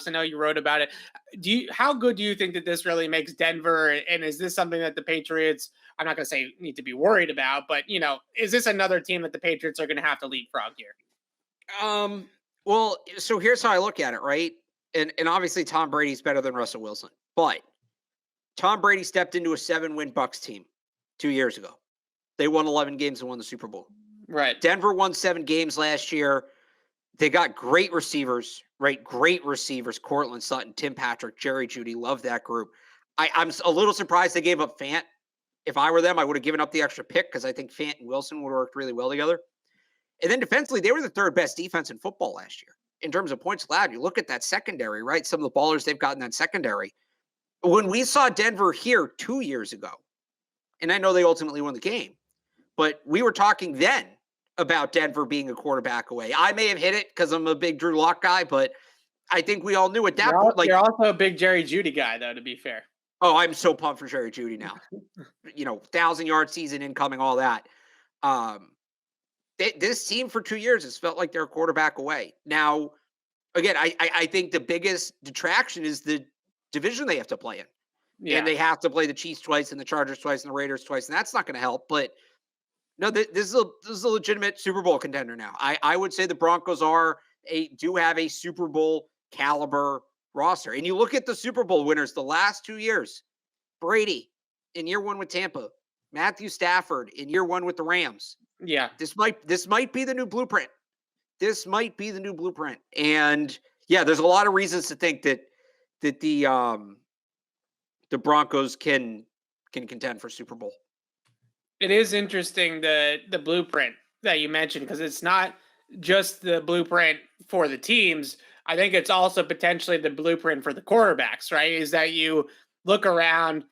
I know you wrote about it. How good do you think that this really makes Denver? And is this something that the Patriots, I'm not going to say need to be worried about, but is this another team that the Patriots are going to have to leapfrog here? Well, so here's how I look at it, right? And obviously Tom Brady's better than Russell Wilson, but Tom Brady stepped into a 7-win Bucs team 2 years ago. They won 11 games and won the Super Bowl. Right. Denver won 7 games last year. They got great receivers, right? Great receivers. Cortland Sutton, Tim Patrick, Jerry Jeudy. Love that group. I'm a little surprised they gave up Fant. If I were them, I would have given up the extra pick because I think Fant and Wilson would have worked really well together. And then defensively, they were the 3rd best defense in football last year in terms of points allowed. You look at that secondary, right? Some of the ballers they've got in that secondary. When we saw Denver here 2 years ago, and I know they ultimately won the game, but we were talking then about Denver being a quarterback away. I may have hit it because I'm a big Drew Lock guy, but I think we all knew at that point. You're also a big Jerry Jeudy guy, though, to be fair. Oh, I'm so pumped for Jerry Jeudy now. 1,000-yard season incoming, all that. This team for 2 years has felt like they're a quarterback away. Now, again, I think the biggest detraction is the division they have to play in. Yeah. And they have to play the Chiefs twice and the Chargers twice and the Raiders twice, and that's not going to help. But no, this is a legitimate Super Bowl contender now. I would say the Broncos do have a Super Bowl caliber roster. And you look at the Super Bowl winners the last 2 years. Brady in year 1 with Tampa, Matthew Stafford in year 1 with the Rams. Yeah. This might be the new blueprint. This might be the new blueprint. And yeah, there's a lot of reasons to think that the Broncos can contend for Super Bowl. It is interesting the blueprint that you mentioned, because it's not just the blueprint for the teams. I think it's also potentially the blueprint for the quarterbacks, right? Is that you look around,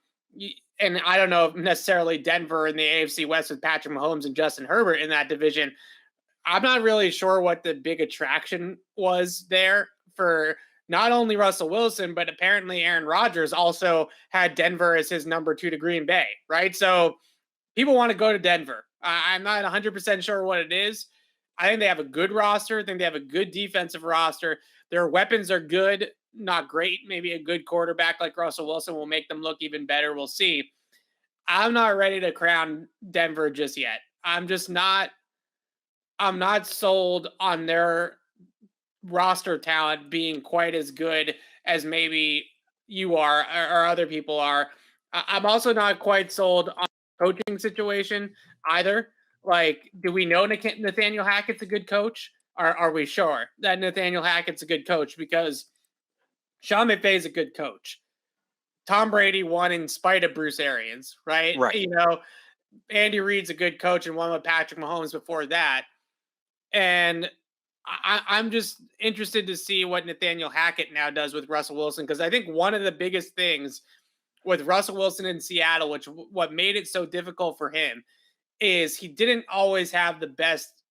and I don't know if necessarily Denver in the AFC West with Patrick Mahomes and Justin Herbert in that division. I'm not really sure what the big attraction was there for not only Russell Wilson, but apparently Aaron Rodgers also had Denver as his number 2 to Green Bay, right? So people want to go to Denver. I'm not 100% sure what it is. I think they have a good roster. I think they have a good defensive roster. Their weapons are good, not great. Maybe a good quarterback like Russell Wilson will make them look even better. We'll see. I'm not ready to crown Denver just yet. I'm not sold on their roster talent being quite as good as maybe you are or other people are. I'm also not quite sold on the coaching situation either. Like, do we know Nathaniel Hackett's a good coach? Are we sure that Nathaniel Hackett's a good coach? Because Sean McVay's a good coach. Tom Brady won in spite of Bruce Arians, right? Right. Andy Reid's a good coach and won with Patrick Mahomes before that. And I'm just interested to see what Nathaniel Hackett now does with Russell Wilson, because I think one of the biggest things with Russell Wilson in Seattle, what made it so difficult for him, is he didn't always have the best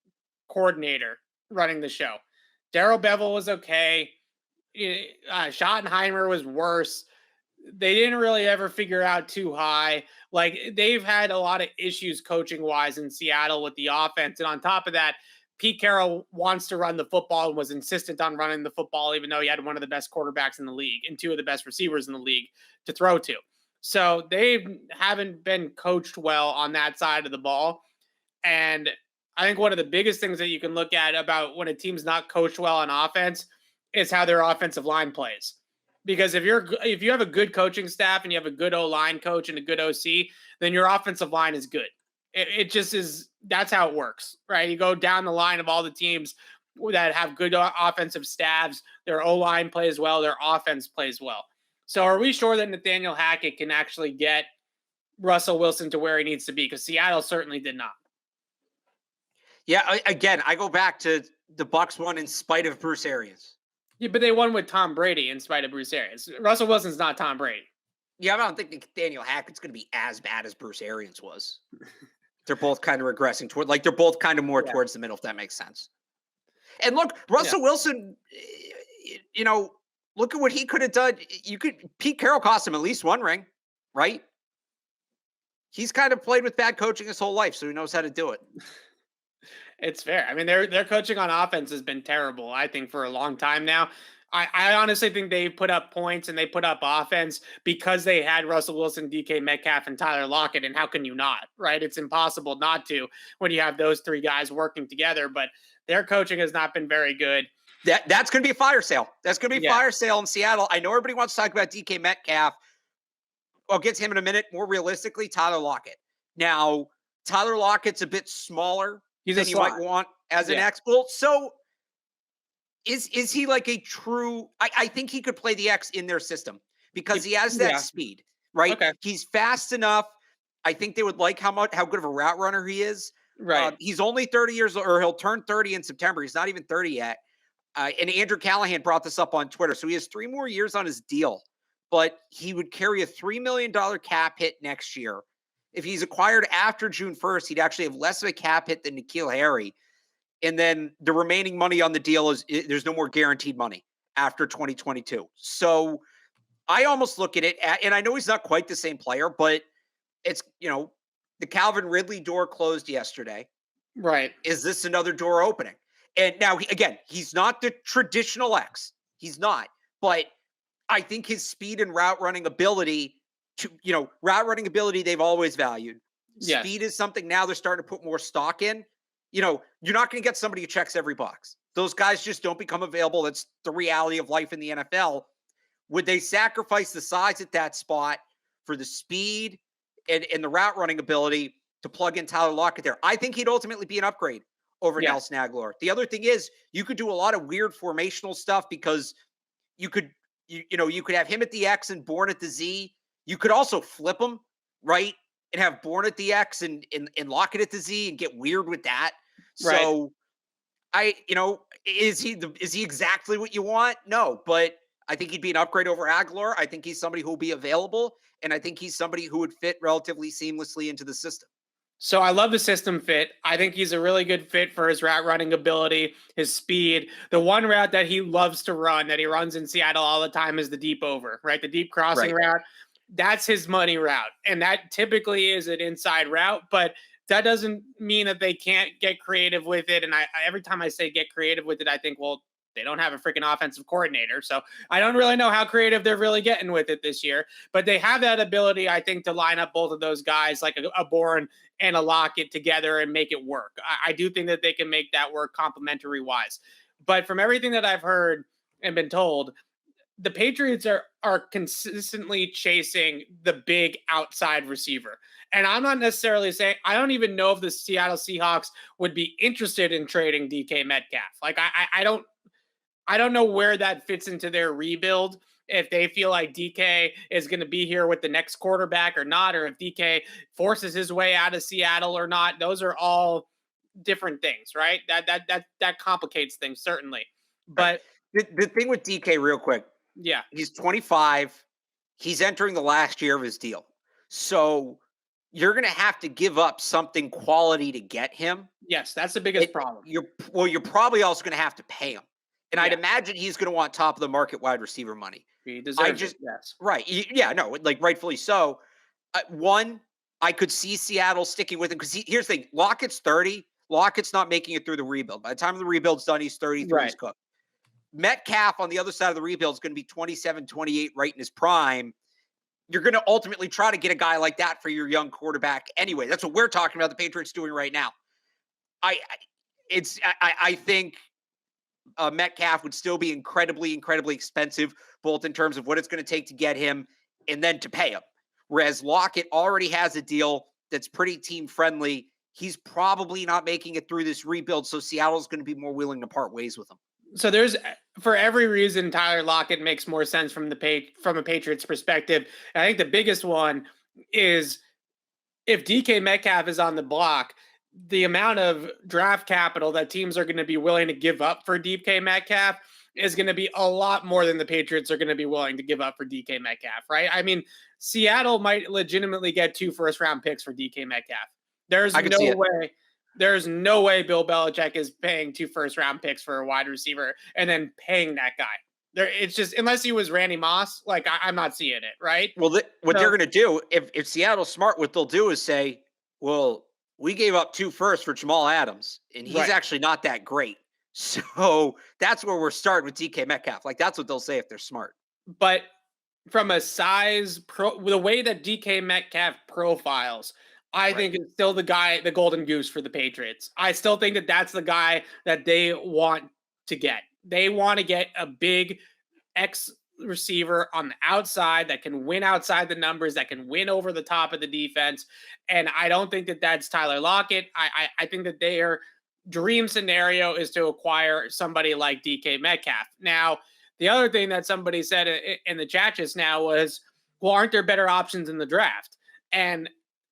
coordinator running the show. Darrell Bevell was okay. Schottenheimer was worse. They didn't really ever figure out too high. Like, they've had a lot of issues coaching-wise in Seattle with the offense. And on top of that, Pete Carroll wants to run the football and was insistent on running the football, even though he had one of the best quarterbacks in the league and 2 of the best receivers in the league to throw to. So they haven't been coached well on that side of the ball. And I think one of the biggest things that you can look at about when a team's not coached well on offense is how their offensive line plays. Because if you have a good coaching staff and you have a good O-line coach and a good OC, then your offensive line is good. It just is. That's how it works, right? You go down the line of all the teams that have good offensive staffs, their O-line plays well, their offense plays well. So are we sure that Nathaniel Hackett can actually get Russell Wilson to where he needs to be? Because Seattle certainly did not. Yeah, again, I go back to the Bucs won in spite of Bruce Arians. Yeah, but they won with Tom Brady in spite of Bruce Arians. Russell Wilson's not Tom Brady. Yeah, I don't think Nathaniel Hackett's going to be as bad as Bruce Arians was. They're both kind of regressing toward, like, they're both kind of more towards the middle, if that makes sense. And look, Russell Wilson, look at what he could have done. Pete Carroll cost him at least 1 ring, right? He's kind of played with bad coaching his whole life, so he knows how to do it. It's fair. I mean, their coaching on offense has been terrible, I think, for a long time now. I honestly think they put up points and they put up offense because they had Russell Wilson, DK Metcalf, and Tyler Lockett. And how can you not, right? It's impossible not to when you have those three guys working together. But their coaching has not been very good. That's going to be a fire sale. That's going to be a fire sale in Seattle. I know everybody wants to talk about DK Metcalf. I'll get to him in a minute. More realistically, Tyler Lockett. Now, Tyler Lockett's a bit smaller than you might want as an X. Well, so is he like a true – I think he could play the X in their system because he has that speed, right? Okay. He's fast enough. I think they would like how good of a route runner he is. Right. He's only 30 years old, or he'll turn 30 in September. He's not even 30 yet. And Andrew Callahan brought this up on Twitter. So he has 3 more years on his deal, but he would carry a $3 million cap hit next year. If he's acquired after June 1st, he'd actually have less of a cap hit than N'Keal Harry. And then the remaining money on the deal there's no more guaranteed money after 2022. So I almost look at it, and I know he's not quite the same player, but it's, the Calvin Ridley door closed yesterday. Right. Is this another door opening? And now, he's not the traditional X. He's not. But I think his speed and route running ability they've always valued. Yes. Speed is something now they're starting to put more stock in. You're not going to get somebody who checks every box. Those guys just don't become available. That's the reality of life in the NFL. Would they sacrifice the size at that spot for the speed and the route running ability to plug in Tyler Lockett there? I think he'd ultimately be an upgrade over Nelson Agholor. The other thing is you could do a lot of weird formational stuff because you could have him at the X and Bourne at the Z. You could also flip them, right? And have Bourne at the X and Lockett at the Z and get weird with that. Right. So is he exactly what you want? No, but I think he'd be an upgrade over Agholor. I think he's somebody who will be available, and I think he's somebody who would fit relatively seamlessly into the system. So I love the system fit. I think he's a really good fit for his route running ability, his speed. The one route that he loves to run, that he runs in Seattle all the time, is the deep over, right? The deep crossing route. That's his money route. And that typically is an inside route, but that doesn't mean that they can't get creative with it. And I every time I say get creative with it, I think, well, they don't have a freaking offensive coordinator. So I don't really know how creative they're really getting with it this year. But they have that ability, I think, to line up both of those guys, like a Bourne and a Lockett, together and make it work. I do think that they can make that work complementary-wise. But from everything that I've heard and been told, the Patriots are consistently chasing the big outside receiver. And I'm not necessarily saying, I don't even know if the Seattle Seahawks would be interested in trading DK Metcalf. Like, I don't know where that fits into their rebuild, if they feel like DK is going to be here with the next quarterback or not, or if DK forces his way out of Seattle or not. Those are all different things, right? That complicates things, certainly. But the thing with DK, real quick, he's 25. He's entering the last year of his deal. So you're going to have to give up something quality to get him. Yes, that's the biggest problem. You're probably also going to have to pay him. And I'd imagine he's going to want top of the market wide receiver money. He deserves it, yes. Right. Yeah, no, like rightfully so. One, I could see Seattle sticking with him because here's the thing. Lockett's 30. Lockett's not making it through the rebuild. By the time the rebuild's done, he's 33. He's cooked. Metcalf on the other side of the rebuild is going to be 27, 28, right in his prime. You're going to ultimately try to get a guy like that for your young quarterback anyway. That's what we're talking about the Patriots doing right now. I think Metcalf would still be incredibly, incredibly expensive, both in terms of what it's going to take to get him and then to pay him. Whereas Lockett already has a deal that's pretty team friendly. He's probably not making it through this rebuild, so Seattle's going to be more willing to part ways with him. So there's, for every reason, Tyler Lockett makes more sense from a Patriots perspective. And I think the biggest one is if DK Metcalf is on the block, the amount of draft capital that teams are going to be willing to give up for DK Metcalf is going to be a lot more than the Patriots are going to be willing to give up for DK Metcalf, right? I mean, Seattle might legitimately get 2 first-round picks for DK Metcalf. There's no way Bill Belichick is paying 2 first-round picks for a wide receiver and then paying that guy. It's just, unless he was Randy Moss, like, I'm not seeing it, right? Well, they're going to do, if Seattle's smart, what they'll do is say, well, we gave up 2 firsts for Jamal Adams, and he's actually not that great. So that's where we're starting with DK Metcalf. Like, that's what they'll say if they're smart. But from a size the way that DK Metcalf profiles, I think is still the guy, the golden goose for the Patriots. I still think that that's the guy that they want to get. They want to get a big X receiver on the outside that can win outside the numbers, that can win over the top of the defense. And I don't think that that's Tyler Lockett. I think that their dream scenario is to acquire somebody like DK Metcalf. Now, the other thing that somebody said in the chat just now was, well, aren't there better options in the draft? And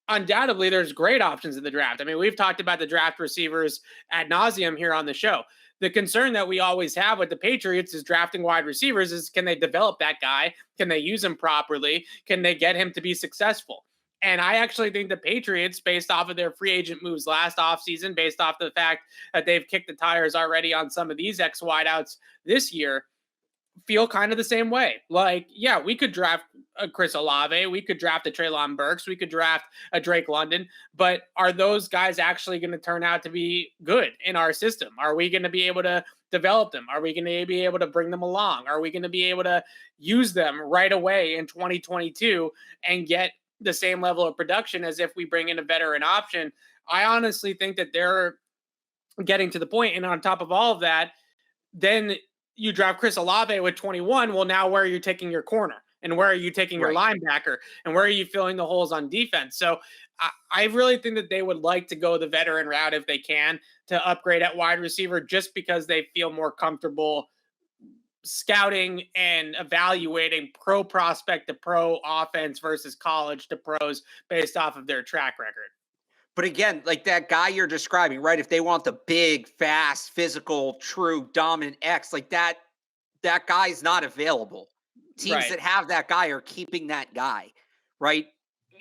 undoubtedly, there's great options in the draft. I mean, we've talked about the draft receivers ad nauseum here on the show. The concern that we always have with the Patriots is drafting wide receivers is, can they develop that guy? Can they use him properly? Can they get him to be successful? And I actually think the Patriots, based off of their free agent moves last offseason, based off the fact that they've kicked the tires already on some of these X wideouts this year, feel kind of the same way. Like, yeah, we could draft a Chris Olave, we could draft a Treylon Burks, we could draft a Drake London, but are those guys actually going to turn out to be good in our system? Are we going to be able to develop them? Are we going to be able to bring them along? Are we going to be able to use them right away in 2022 and get the same level of production as if we bring in a veteran option? I honestly think that they're getting to the point, and on top of all of that, then you draft Chris Olave with 21. Well, now where are you taking your corner? And where are you taking your linebacker? And where are you filling the holes on defense? So I really think that they would like to go the veteran route if they can to upgrade at wide receiver, just because they feel more comfortable scouting and evaluating pro prospect to pro offense versus college to pros based off of their track record. But again, like that guy you're describing, right? If they want the big, fast, physical, true, dominant X, like that guy's not available. Teams that have that guy are keeping that guy, right?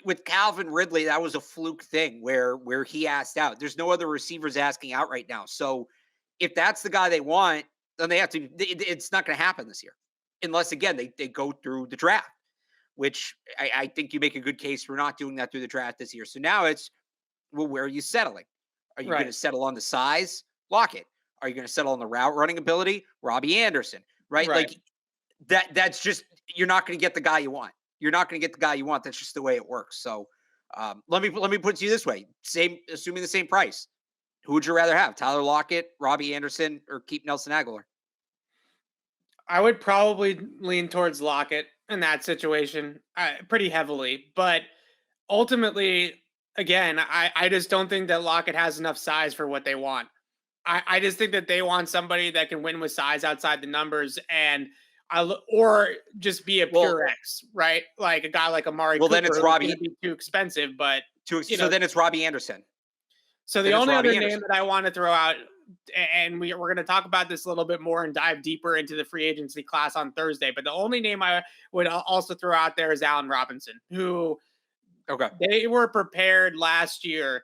With Calvin Ridley, that was a fluke thing where he asked out. There's no other receivers asking out right now. So if that's the guy they want, then they have to. It's not going to happen this year, unless again they go through the draft, which I think you make a good case for not doing that through the draft this year. So now it's, well, where are you settling? Are you going to settle on the size? Lockett. Are you going to settle on the route running ability? Robbie Anderson, right? Like that's just, you're not going to get the guy you want. You're not going to get the guy you want. That's just the way it works. So let me put it to you this way. Assuming the same price, who would you rather have? Tyler Lockett, Robbie Anderson, or keep Nelson Aguilar? I would probably lean towards Lockett in that situation pretty heavily. But ultimately, again, I just don't think that Lockett has enough size for what they want. I just think that they want somebody that can win with size outside the numbers or just be a pure X, right? Like a guy like Amari Cooper. Then it's Robbie. Be too expensive, but then it's Robbie Anderson. So the only other name that I want to throw out, and we're going to talk about this a little bit more and dive deeper into the free agency class on Thursday, but the only name I would also throw out there is Allen Robinson, who they were prepared last year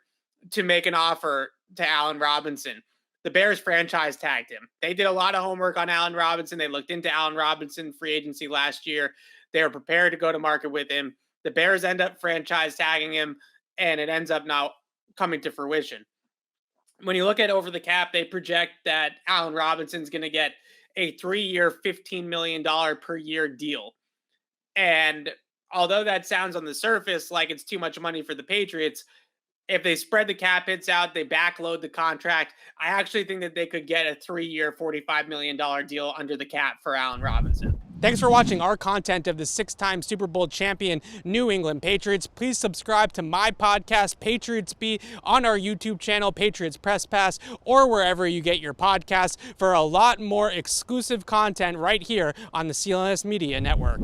to make an offer to Allen Robinson. The Bears franchise tagged him. They did a lot of homework on Allen Robinson. They looked into Allen Robinson free agency last year. They were prepared to go to market with him. The Bears end up franchise tagging him, and it ends up now coming to fruition. When you look at over the cap, they project that Allen Robinson's going to get a 3-year, $15 million per year deal. And although that sounds on the surface like it's too much money for the Patriots, if they spread the cap hits out, they backload the contract, I actually think that they could get a 3-year, $45 million deal under the cap for Allen Robinson. Thanks for watching our content of the 6-time Super Bowl champion New England Patriots. Please subscribe to my podcast, Patriots Beat, on our YouTube channel, Patriots Press Pass, or wherever you get your podcasts for a lot more exclusive content right here on the CLNS Media Network.